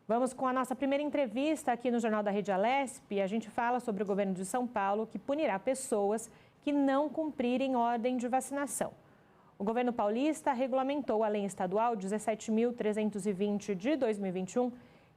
Vamos com a nossa primeira entrevista aqui no Jornal da Rede Alesp. A gente fala sobre o governo de São Paulo que punirá pessoas que não cumprirem ordem de vacinação. O governo paulista regulamentou a Lei Estadual 17.320 de 2021,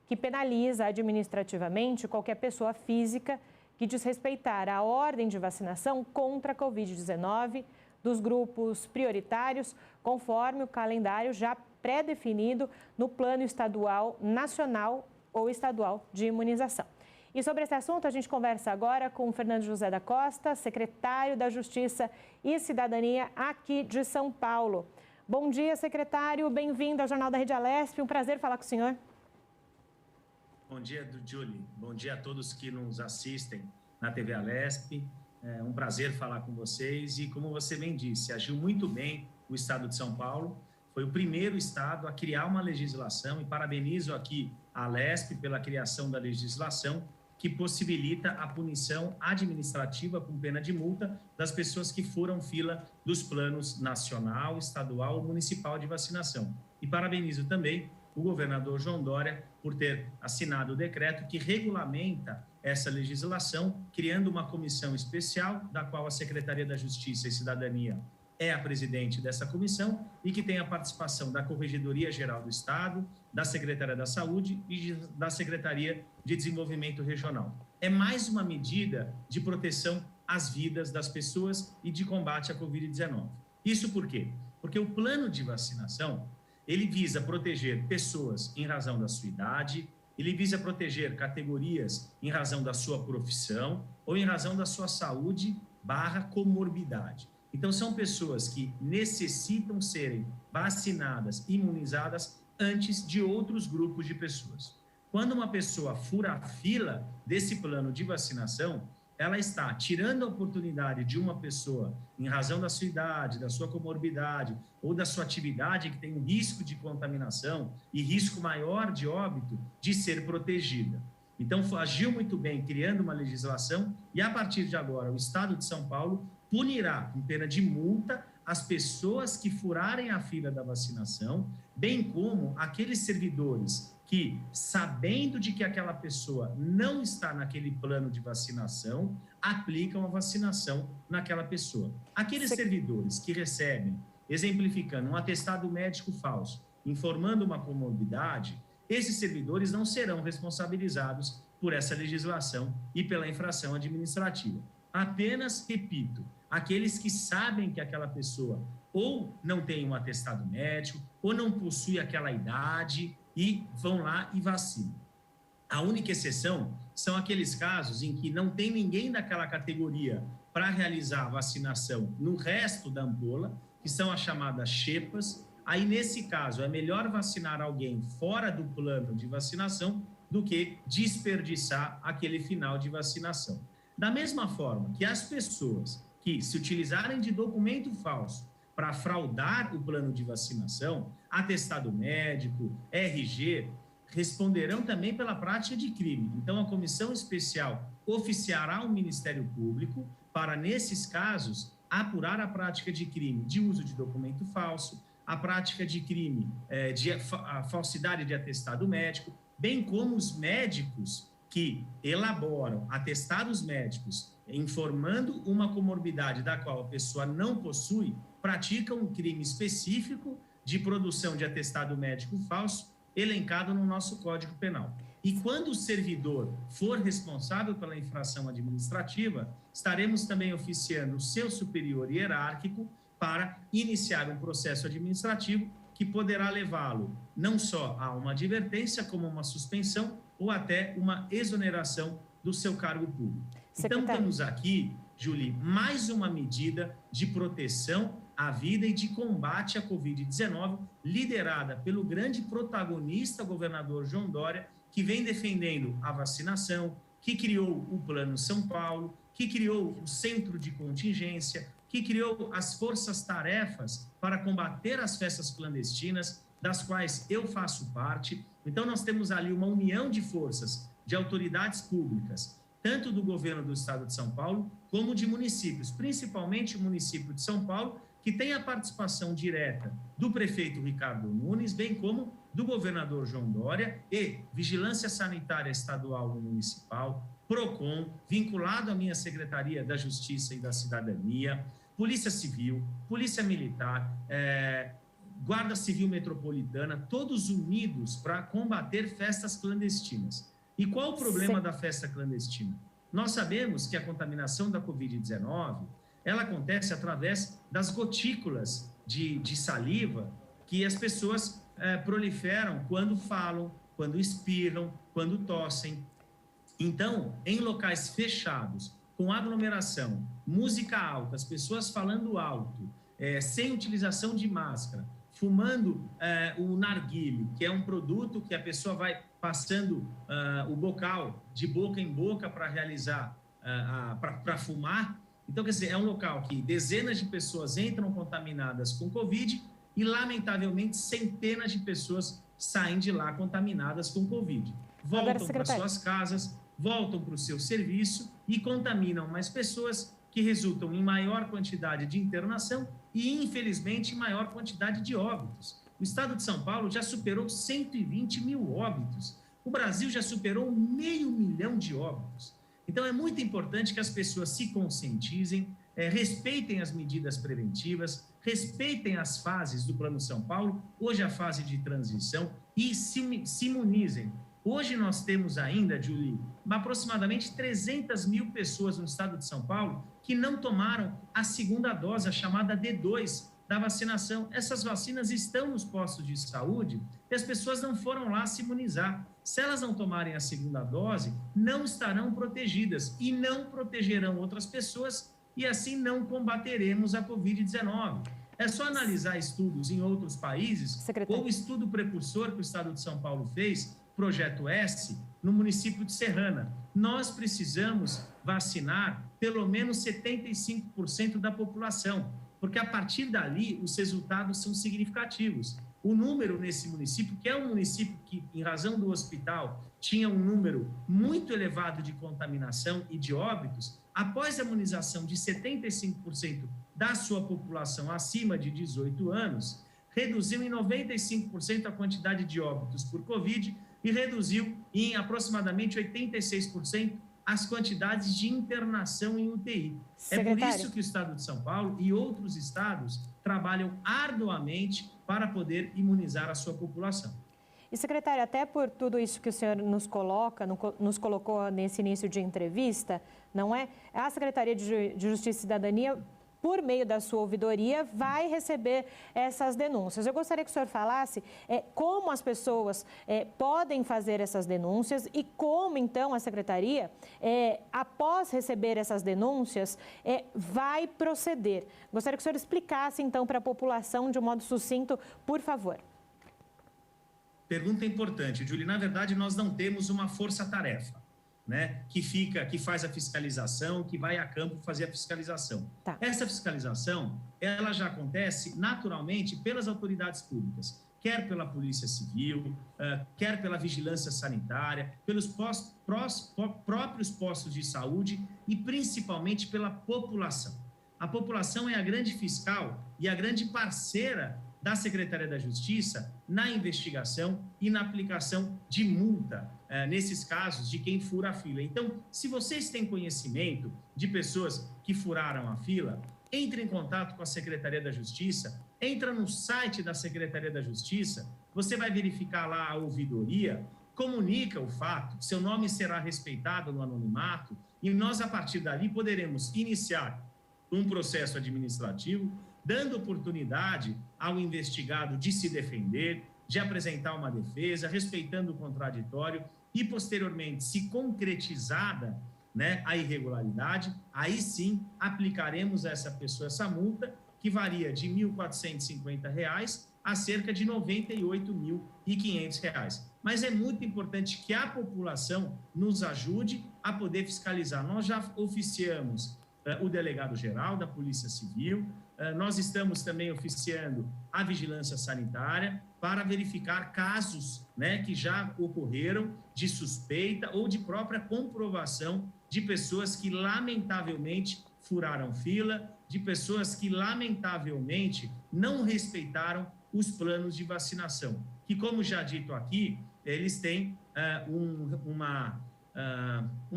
que penaliza administrativamente qualquer pessoa física que desrespeitar a ordem de vacinação contra a Covid-19 dos grupos prioritários, conforme o calendário já pré-definido no Plano Estadual, Nacional ou Estadual de Imunização. E sobre esse assunto, a gente conversa agora com o Fernando José da Costa, secretário da Justiça e Cidadania aqui de São Paulo. Bom dia, secretário. Bem-vindo ao Jornal da Rede Alesp. Um prazer falar com o senhor. Bom dia, Julie. Bom dia a todos que nos assistem na TV Alesp. É um prazer falar com vocês e, como você bem disse, agiu muito bem o Estado de São Paulo. Foi o primeiro estado a criar uma legislação e parabenizo aqui a Alesp pela criação da legislação que possibilita a punição administrativa com pena de multa das pessoas que furam fila dos planos nacional, estadual ou municipal de vacinação. E parabenizo também o governador João Dória por ter assinado o decreto que regulamenta essa legislação, criando uma comissão especial, da qual a Secretaria da Justiça e Cidadania é a presidente dessa comissão e que tem a participação da Corregedoria Geral do Estado, da Secretaria da Saúde e da Secretaria de Desenvolvimento Regional. É mais uma medida de proteção às vidas das pessoas e de combate à Covid-19. Isso por quê? Porque o plano de vacinação, ele visa proteger pessoas em razão da sua idade, ele visa proteger categorias em razão da sua profissão ou em razão da sua saúde/comorbidade. Então, são pessoas que necessitam serem vacinadas, imunizadas antes de outros grupos de pessoas. Quando uma pessoa fura a fila desse plano de vacinação, ela está tirando a oportunidade de uma pessoa, em razão da sua idade, da sua comorbidade ou da sua atividade que tem um risco de contaminação e risco maior de óbito, de ser protegida. Então, agiu muito bem criando uma legislação e, a partir de agora, o Estado de São Paulo punirá com pena de multa as pessoas que furarem a fila da vacinação, bem como aqueles servidores que, sabendo de que aquela pessoa não está naquele plano de vacinação, aplicam a vacinação naquela pessoa. Aqueles servidores que recebem, exemplificando, um atestado médico falso, informando uma comorbidade, esses servidores não serão responsabilizados por essa legislação e pela infração administrativa. Apenas, repito, aqueles que sabem que aquela pessoa ou não tem um atestado médico, ou não possui aquela idade e vão lá e vacinam. A única exceção são aqueles casos em que não tem ninguém daquela categoria para realizar a vacinação no resto da ampola, que são as chamadas xepas. Aí, nesse caso, é melhor vacinar alguém fora do plano de vacinação do que desperdiçar aquele final de vacinação. Da mesma forma que as pessoas que se utilizarem de documento falso para fraudar o plano de vacinação, atestado médico, RG, responderão também pela prática de crime. Então, a comissão especial oficiará o Ministério Público para, nesses casos, apurar a prática de crime de uso de documento falso, a prática de crime de falsidade de atestado médico, bem como os médicos que elaboram atestados médicos informando uma comorbidade da qual a pessoa não possui, praticam um crime específico de produção de atestado médico falso, elencado no nosso Código Penal. E quando o servidor for responsável pela infração administrativa, estaremos também oficiando o seu superior hierárquico para iniciar um processo administrativo que poderá levá-lo não só a uma advertência, como uma suspensão ou até uma exoneração do seu cargo público. Então, temos aqui, Julie, mais uma medida de proteção à vida e de combate à Covid-19, liderada pelo grande protagonista, governador João Dória, que vem defendendo a vacinação, que criou o Plano São Paulo, que criou o Centro de Contingência, que criou as forças-tarefas para combater as festas clandestinas, das quais eu faço parte. Então, nós temos ali uma união de forças de autoridades públicas, tanto do governo do Estado de São Paulo, como de municípios, principalmente o município de São Paulo, que tem a participação direta do prefeito Ricardo Nunes, bem como do governador João Dória e Vigilância Sanitária Estadual e Municipal, PROCON, vinculado à minha Secretaria da Justiça e da Cidadania, Polícia Civil, Polícia Militar, Guarda Civil Metropolitana, todos unidos para combater festas clandestinas. E qual o problema da festa clandestina? Nós sabemos que a contaminação da Covid-19, ela acontece através das gotículas de saliva que as pessoas proliferam quando falam, quando espirram, quando tossem. Então, em locais fechados, com aglomeração, música alta, as pessoas falando alto, sem utilização de máscara, fumando o narguile, que é um produto que a pessoa vai passando o bocal de boca em boca para realizar, para fumar. Então, quer dizer, é um local que dezenas de pessoas entram contaminadas com Covid e, lamentavelmente, centenas de pessoas saem de lá contaminadas com Covid. Voltam para suas casas, voltam para o seu serviço e contaminam mais pessoas, que resultam em maior quantidade de internação e, infelizmente, em maior quantidade de óbitos. O estado de São Paulo já superou 120 mil óbitos. O Brasil já superou 500 mil de óbitos. Então, é muito importante que as pessoas se conscientizem, respeitem as medidas preventivas, respeitem as fases do Plano São Paulo, hoje a fase de transição, e se imunizem. Hoje nós temos ainda, Julie, aproximadamente 300 mil pessoas no estado de São Paulo que não tomaram a segunda dose, a chamada D2 da vacinação. Essas vacinas estão nos postos de saúde e as pessoas não foram lá se imunizar. Se elas não tomarem a segunda dose, não estarão protegidas e não protegerão outras pessoas e assim não combateremos a Covid-19. É só analisar estudos em outros países, ou o estudo precursor que o estado de São Paulo fez, Projeto S, no município de Serrana. Nós precisamos vacinar pelo menos 75% da população, porque a partir dali os resultados são significativos. O número nesse município, que é um município que, em razão do hospital, tinha um número muito elevado de contaminação e de óbitos, após a imunização de 75% da sua população acima de 18 anos, reduziu em 95% a quantidade de óbitos por Covid e reduziu em aproximadamente 86% as quantidades de internação em UTI. Secretário. É por isso que o estado de São Paulo e outros estados trabalham arduamente para poder imunizar a sua população. E, secretário, até por tudo isso que o senhor nos colocou nesse início de entrevista, não é? A Secretaria de Justiça e Cidadania, por meio da sua ouvidoria, vai receber essas denúncias. Eu gostaria que o senhor falasse como as pessoas podem fazer essas denúncias e como, então, a Secretaria, após receber essas denúncias, vai proceder. Gostaria que o senhor explicasse, então, para a população de um modo sucinto, por favor. Pergunta importante, Julie. Na verdade, nós não temos uma força-tarefa, né, que faz a fiscalização, que vai a campo fazer a fiscalização. Tá. Essa fiscalização, ela já acontece naturalmente pelas autoridades públicas, quer pela Polícia Civil, quer pela Vigilância Sanitária, pelos próprios postos de saúde e principalmente pela população. A população é a grande fiscal e a grande parceira da Secretaria da Justiça na investigação e na aplicação de multa, nesses casos de quem fura a fila. Então, se vocês têm conhecimento de pessoas que furaram a fila, entre em contato com a Secretaria da Justiça, entra no site da Secretaria da Justiça, você vai verificar lá a ouvidoria, comunica o fato, seu nome será respeitado no anonimato e nós, a partir dali, poderemos iniciar um processo administrativo, dando oportunidade ao investigado de se defender, de apresentar uma defesa, respeitando o contraditório e, posteriormente, se concretizada, né, a irregularidade, aí sim aplicaremos a essa pessoa essa multa, que varia de R$ 1.450 a cerca de R$ 98.500. Mas é muito importante que a população nos ajude a poder fiscalizar. Nós já oficiamos o delegado-geral da Polícia Civil, nós estamos também oficiando a Vigilância Sanitária para verificar casos, né, que já ocorreram de suspeita ou de própria comprovação de pessoas que, lamentavelmente, furaram fila, de pessoas que, lamentavelmente, não respeitaram os planos de vacinação. que, como já dito aqui, eles têm uma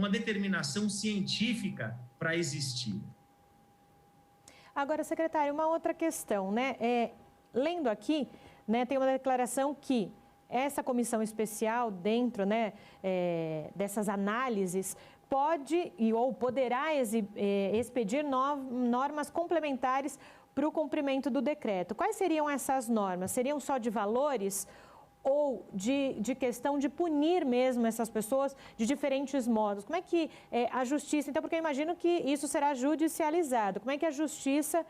determinação científica para existir. Agora, secretário, uma outra questão, né? Lendo aqui, né, tem uma declaração que essa comissão especial, dentro, né, dessas análises, pode ou poderá expedir normas complementares para o cumprimento do decreto. Quais seriam essas normas? Seriam só de valores ou de questão de punir mesmo essas pessoas de diferentes modos? Como é que a justiça... Então, porque eu imagino que isso será judicializado. Como é que a justiça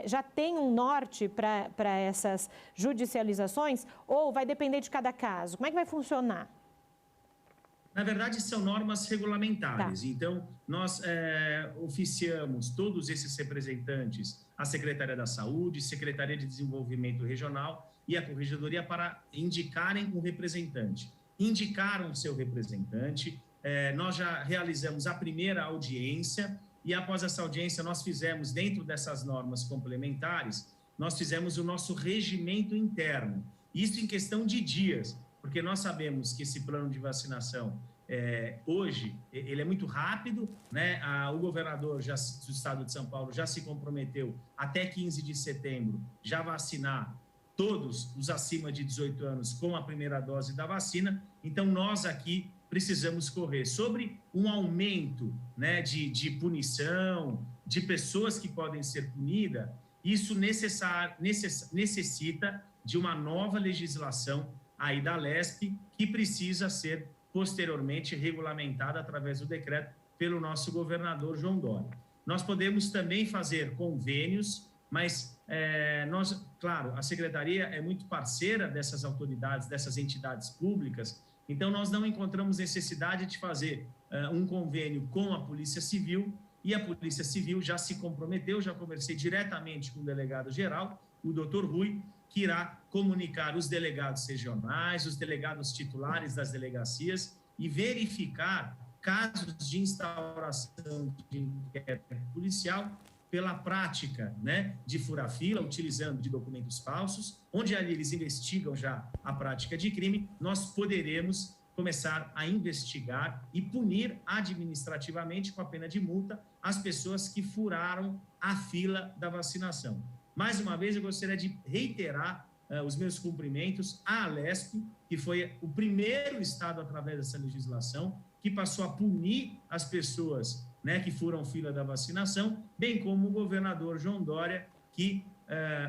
já tem um norte para essas judicializações ou vai depender de cada caso? Como é que vai funcionar? Na verdade, são normas regulamentares. Tá. Então, nós oficiamos todos esses representantes à Secretaria da Saúde, Secretaria de Desenvolvimento Regional e a Corregedoria para indicarem um representante. Indicaram seu representante, nós já realizamos a primeira audiência e, após essa audiência, nós fizemos, dentro dessas normas complementares, nós fizemos o nosso regimento interno. Isso em questão de dias, porque nós sabemos que esse plano de vacinação, hoje, ele é muito rápido, né? O governador do estado de São Paulo já se comprometeu até 15 de setembro já vacinar todos os acima de 18 anos com a primeira dose da vacina. Então, nós aqui precisamos correr. Sobre um aumento, né, de punição, de pessoas que podem ser punidas, isso necessita de uma nova legislação aí da Lesp, que precisa ser posteriormente regulamentada através do decreto pelo nosso governador João Dória. Nós podemos também fazer convênios, mas claro, a Secretaria é muito parceira dessas autoridades, dessas entidades públicas, então nós não encontramos necessidade de fazer um convênio com a Polícia Civil, e a Polícia Civil já se comprometeu, já conversei diretamente com o delegado-geral, o doutor Rui, que irá comunicar os delegados regionais, os delegados titulares das delegacias e verificar casos de instauração de inquérito policial pela prática, né, de furar-fila, utilizando de documentos falsos, onde ali eles investigam já a prática de crime, nós poderemos começar a investigar e punir administrativamente com a pena de multa as pessoas que furaram a fila da vacinação. Mais uma vez, eu gostaria de reiterar os meus cumprimentos à Lesp, que foi o primeiro estado, através dessa legislação, que passou a punir as pessoas, né, que furam fila da vacinação, bem como o governador João Dória, que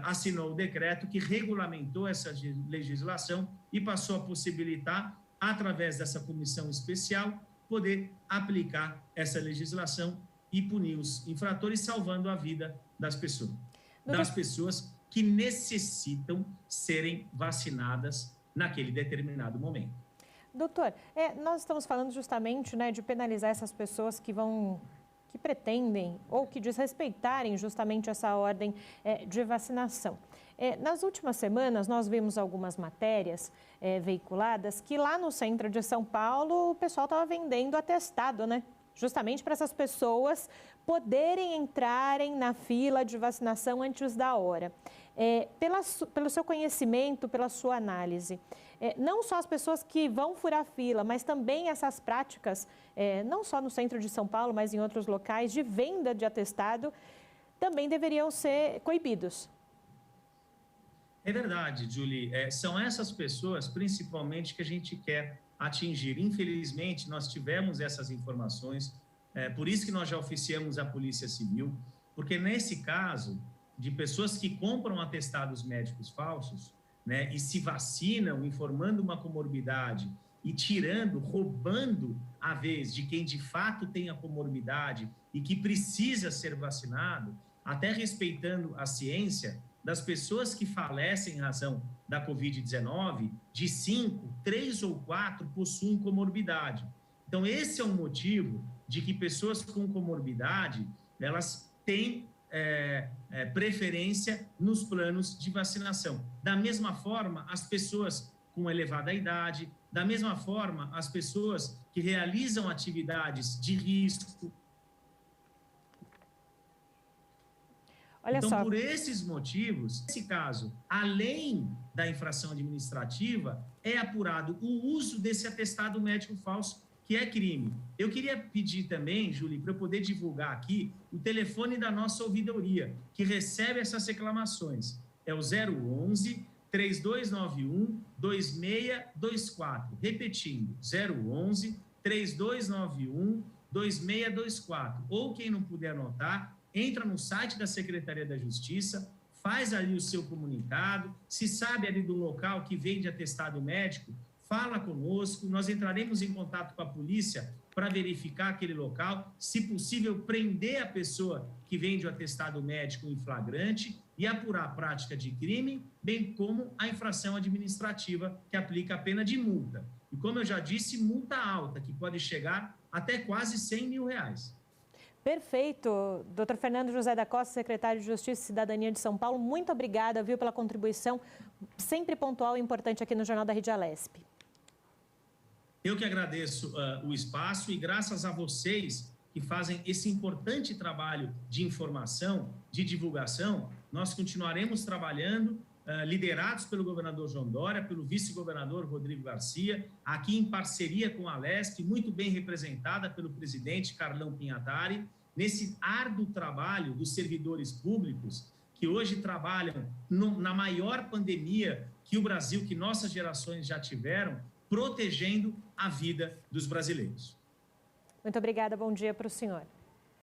assinou o decreto que regulamentou essa legislação e passou a possibilitar, através dessa comissão especial, poder aplicar essa legislação e punir os infratores, salvando a vida das pessoas que necessitam serem vacinadas naquele determinado momento. Doutor, nós estamos falando justamente, né, de penalizar essas pessoas que pretendem ou que desrespeitarem justamente essa ordem de vacinação. Nas últimas semanas, nós vimos algumas matérias veiculadas que lá no centro de São Paulo o pessoal estava vendendo atestado, né? Justamente para essas pessoas poderem entrarem na fila de vacinação antes da hora. Pelo seu conhecimento, pela sua análise, não só as pessoas que vão furar fila, mas também essas práticas, não só no centro de São Paulo, mas em outros locais, de venda de atestado, também deveriam ser coibidos. É verdade, Julie. São essas pessoas, principalmente, que a gente quer atingir. Infelizmente, nós tivemos essas informações, por isso que nós já oficiamos a Polícia Civil, porque nesse caso de pessoas que compram atestados médicos falsos, né, e se vacinam informando uma comorbidade e roubando a vez de quem de fato tem a comorbidade e que precisa ser vacinado, até respeitando a ciência, das pessoas que falecem em razão da Covid-19, de 5, 3 ou 4 possuem comorbidade. Então, esse é um motivo de que pessoas com comorbidade, elas têm preferência nos planos de vacinação. Da mesma forma, as pessoas com elevada idade, da mesma forma, as pessoas que realizam atividades de risco. Olha então, só. por esses motivos, nesse caso, além da infração administrativa, é apurado o uso desse atestado médico falso, que é crime. Eu queria pedir também, Júlia, para eu poder divulgar aqui o telefone da nossa ouvidoria, que recebe essas reclamações. É o 011 3291 2624. Repetindo, 011 3291 2624. Ou quem não puder anotar, entra no site da Secretaria da Justiça, faz ali o seu comunicado, se sabe ali do local que vende atestado médico, fala conosco, nós entraremos em contato com a polícia para verificar aquele local, se possível, prender a pessoa que vende o atestado médico em flagrante e apurar a prática de crime, bem como a infração administrativa, que aplica a pena de multa. E como eu já disse, multa alta, que pode chegar até quase R$100 mil. Perfeito. Dr. Fernando José da Costa, secretário de Justiça e Cidadania de São Paulo, muito obrigada, viu, pela contribuição sempre pontual e importante aqui no Jornal da Rede Alesp. Eu que agradeço o espaço e graças a vocês que fazem esse importante trabalho de informação, de divulgação, nós continuaremos trabalhando, liderados pelo governador João Dória, pelo vice-governador Rodrigo Garcia, aqui em parceria com a Alesp, muito bem representada pelo presidente Carlão Pinhatari, nesse árduo trabalho dos servidores públicos que hoje trabalham na maior pandemia que o Brasil, que nossas gerações já tiveram, protegendo a vida dos brasileiros. Muito obrigada, bom dia para o senhor.